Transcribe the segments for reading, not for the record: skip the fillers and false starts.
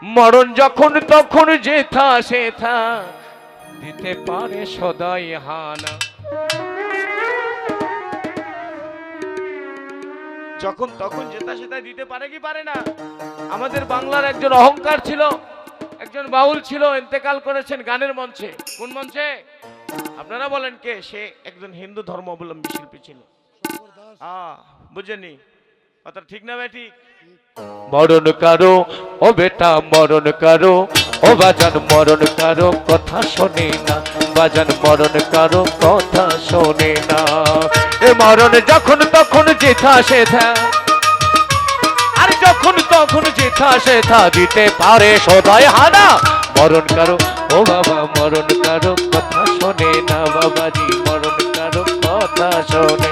মরণ যখন তখন যেথা সেথা দিতে পারে সদাই হানা। যখন তখন যেথা সেথা দিতে পারে কি পারে না? আমাদের বাংলার একজন অহংকার ছিল, একজন বাউল ছিল, ইন্তেকাল করেছেন গানের মঞ্চে। কোন মঞ্চে? আপনারা বলেন কে? সে একজন হিন্দু ধর্মাবলম্বী শিল্পী ছিল। বুঝেনি কথা? ঠিক না ভাই? ঠিক। মরণ কারো ও বেটা, মরণ কারো ও বাজান, মরণ কারো কথা শোনে না বাজান, মরণ কারো কথা শোনে না। এ মরণ যখন তখন যেথা সেথা, আর যখন তখন যেথা সেথা দিতে পারে সদাই হানা। মরণ কারো ও বাবা, মরণ কারো কথা শোনে না বাবাজি, মরণ কারো কথা শোনে।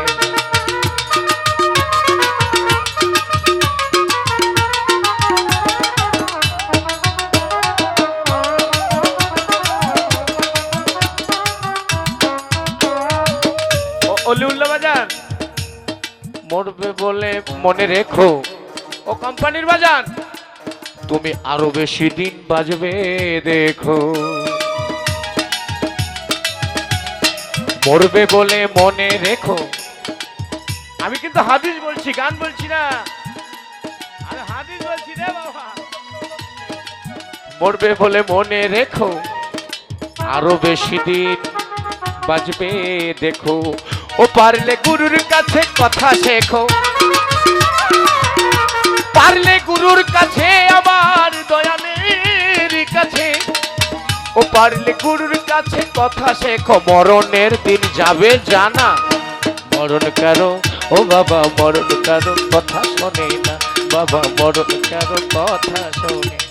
অলিউল্লাহ বাজান, মরবে বলে মনে রেখো ও কোম্পানির বাজান, তুমি আরো বেশি দিন বাজবে দেখো। মরবে বলে মনে রেখো, আমি কিন্তু হাদিস বলছি, গান বলছি না, আমি হাদিস বলছি রে বাবা। মরবে বলে মনে রেখো, আরো বেশি দিন বাজবে দেখো। ও পারলে গুরুর কাছে কথা শেখো, পারলে গুরুর কাছে আমার দয়ালের কাছে। ও পারলে গুরুর কাছে কথা শেখো, মরণের দিন যাবে জানা। মরণ কারো ও বাবা, মরণ কারো কথা শোনে না বাবা, মরণ কারো কথা শোনে না।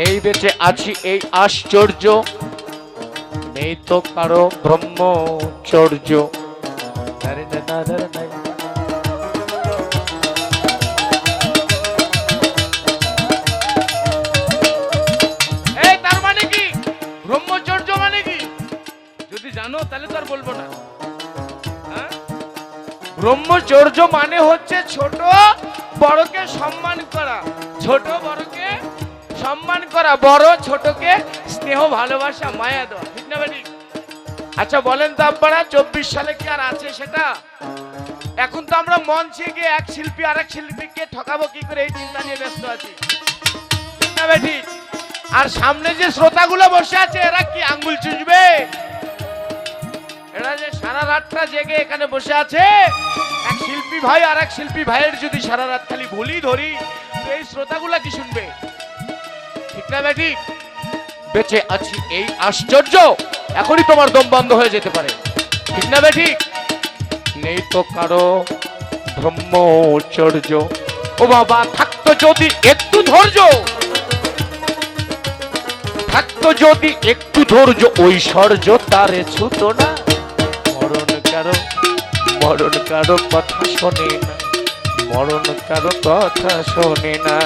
এই বেঁচে আছি এই আশ্চর্য, নেই তো কারো ব্রহ্মচর্য। এই তার মানে কি? ব্রহ্মচর্য মানে কি? যদি জানো তাহলে তো আর বলবো না। ব্রহ্মচর্য মানে হচ্ছে ছোট বড়কে সম্মান করা, ছোট বড়কে সম্মান করা, বড় ছোটকে স্নেহ ভালোবাসা মায়া দেওয়া। ঠিক না ভাই? আচ্ছা বলেন তো আপনারা 24 সালে কি আর আছে সেটা? এখন তো আমরা মঞ্চে গিয়ে এক শিল্পী আরেক শিল্পীকে ঠকাবো কি করে এই চিন্তা নিয়ে ব্যস্ত আছি। ঠিক না ভাই? ঠিক। আর সামনে যে শ্রোতাগুলো বসে আছে এরা কি আঙ্গুল চুষবে? এরা যে সারা রাতটা জেগে এখানে বসে আছে, এক শিল্পী ভাই আর এক শিল্পী ভাইয়ের যদি সারা রাত খালি ভুলি ধরি, তো এই শ্রোতাগুলা কি শুনবে? ঠিক না ভাই? ঠিক। বেঁচে আছি এই আশ্চর্য, এখনই তোমার দম বন্ধ হয়ে যেতে পারে। ঠিক না ভাই? ঠিক। নেই তো কারো ব্রহ্মচর্য, ও বাবা থাকতো যদি একটু ধৈর্য, থাকতো যদি একটু ধৈর্য, ঐশ্বর্য তারে ছুতো না। মরণ কারো কথা শোনে না, মরণ কারো কথা শোনে না।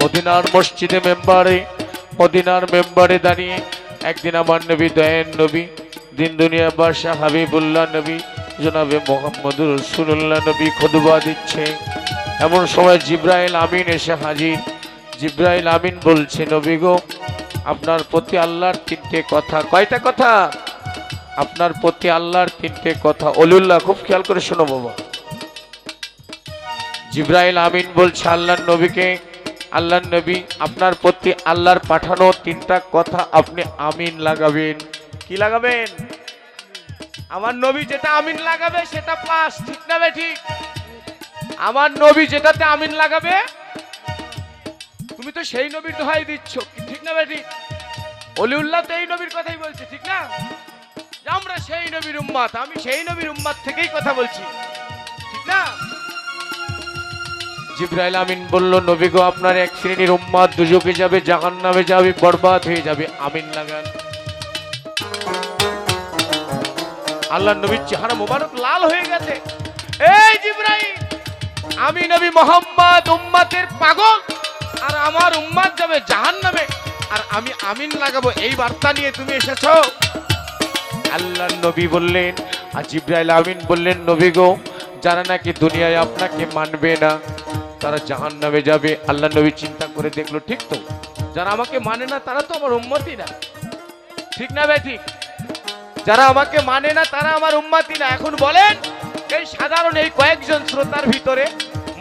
মদিনার মসজিদে মেম্বারে, মদিনার মেম্বারে দাঁড়িয়ে একদিন আমার নবী, দয়ান নবী, দিন দুনিয়া বাদশাহ হাবিবুল্লাহ নবী জনাবে মুহাম্মদুর রাসূলুল্লাহ নবী খুতবা দিচ্ছে। এমন সময় জিবরাইল আমিন এসে হাজির। জিবরাইল আমিন বলছে, নবী গো, আপনার প্রতি আল্লাহর 3টে কথা। কয়টা কথা? আপনার প্রতি আল্লাহর 3টে কথা। অলিউল্লাহ খুব খেয়াল করে শোনো বাবা। জিবরাইল আমিন বলছে আল্লাহর নবীকে, আল্লাহর নবী আপনার প্রতি আল্লাহর পাঠানো 3টা কথা আপনি আমিন লাগাবেন। কি লাগাবেন? আমার নবী যেটা আমিন লাগাবে সেটা পাস। ঠিক না ভাই? ঠিক। আমার নবী যেটাতে আমিন লাগাবে তুমি তো সেই নবীর দোহাই দিচ্ছ। ঠিক না ভাই? ঠিক। অলিউল্লাহ তো এই নবীর কথাই বলছে। ঠিক না? সেই নবীর উম্মত, আমি সেই নবীর উম্মত থেকেই কথা বলছি, ঠিক না? জিবরাইল আমিন বলল, নবী গো, আপনার এক শ্রেণীর উম্মত দুজকে যাবে, জাহান্নামে যাবে, বরবাদ হয়ে যাবে, আমিন লাগান। আল্লাহর নবীর চেহারা মোবারক লাল হয়ে গেছে। এই জিবরাইল, আমি নবী মোহাম্মদ উম্মতের পাগল, আর আমার উম্মত যাবে জাহান্নামে, আর আমি আমিন লাগাবো, এই বার্তা নিয়ে তুমি এসেছো? আল্লাহর নবী বললেন, আর জিবরাইল আমিন বললেন, নবী গো, যারা নাকি দুনিয়ায় আপনাকে মানবে না তারা জাহান্নামে যাবে। আল্লাহর নবী চিন্তা করে দেখলো, ঠিক তো, যারা আমাকে মানে না তারা তো আমার উম্মতই না, ঠিক না ভাই? ঠিক, যারা আমাকে মানে না তারা আমার উম্মতই না। এখন বলেন, এই সাধারণ এই কয়েকজন শ্রোতার ভিতরে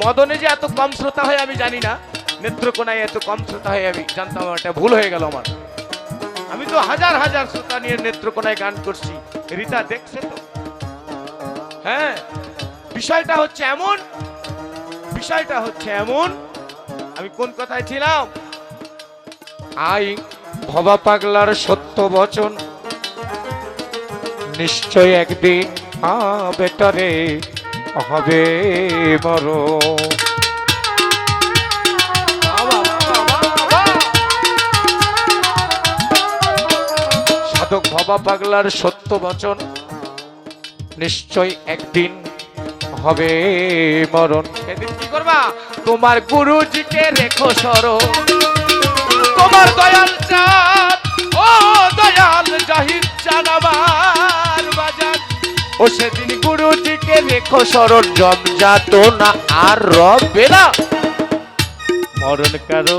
মদনে যে এত কম শ্রোতা হয় আমি জানি না, নেত্রকোনায় এত কম শ্রোতা হয় আমি জানতাম, এটা ভুল হয়ে গেল আমার। আমি তো হাজার হাজার শ্রোতা নিয়ে নেত্রকোনায় গান করছি, রীতা দেখছে তো? হ্যাঁ, বিষয়টা হচ্ছে এমন, বিষয়টা হচ্ছে এমন, আমি কোন কথায় ছিলাম? আই ভবা পাগলার সত্য বচন, নিশ্চয় একদিন বেটারে হবে মরো। সাধক ভবা পাগলার সত্য বচন, নিশ্চয় একদিন হবে মরণ। সেদিন কি করবা? তোমার গুরুজিকে রেখো স্মরণ, তোমার দয়াল চাঁদ, ও দয়াল জাহিদ চাঁদ আমার বাজার, ও সেদিন গুরুজিকে রেখো স্মরণ, জমজাত না আর রবে না। মরণ কারো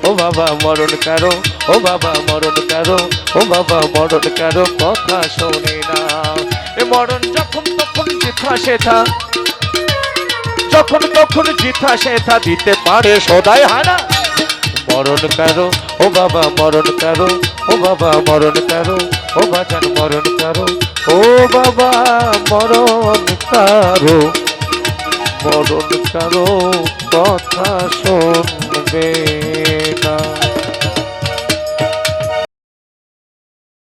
ও বাবা, মরণ কারো ও বাবা, মরণ কারো ও বাবা, মরণ কারো কথা শোনে না। এ মরণ যখন তখন যেথা সেথা, যখন তখন যেথা সেথা দিতে পারে সদাই হানা। মরণ কারো ও বাবা, মরণ কারো ও বাবা, মরণ কারো ও বাজান, মরণ কারো ও বাবা, মরণ কারো, মরণ কারো কথা শুনবে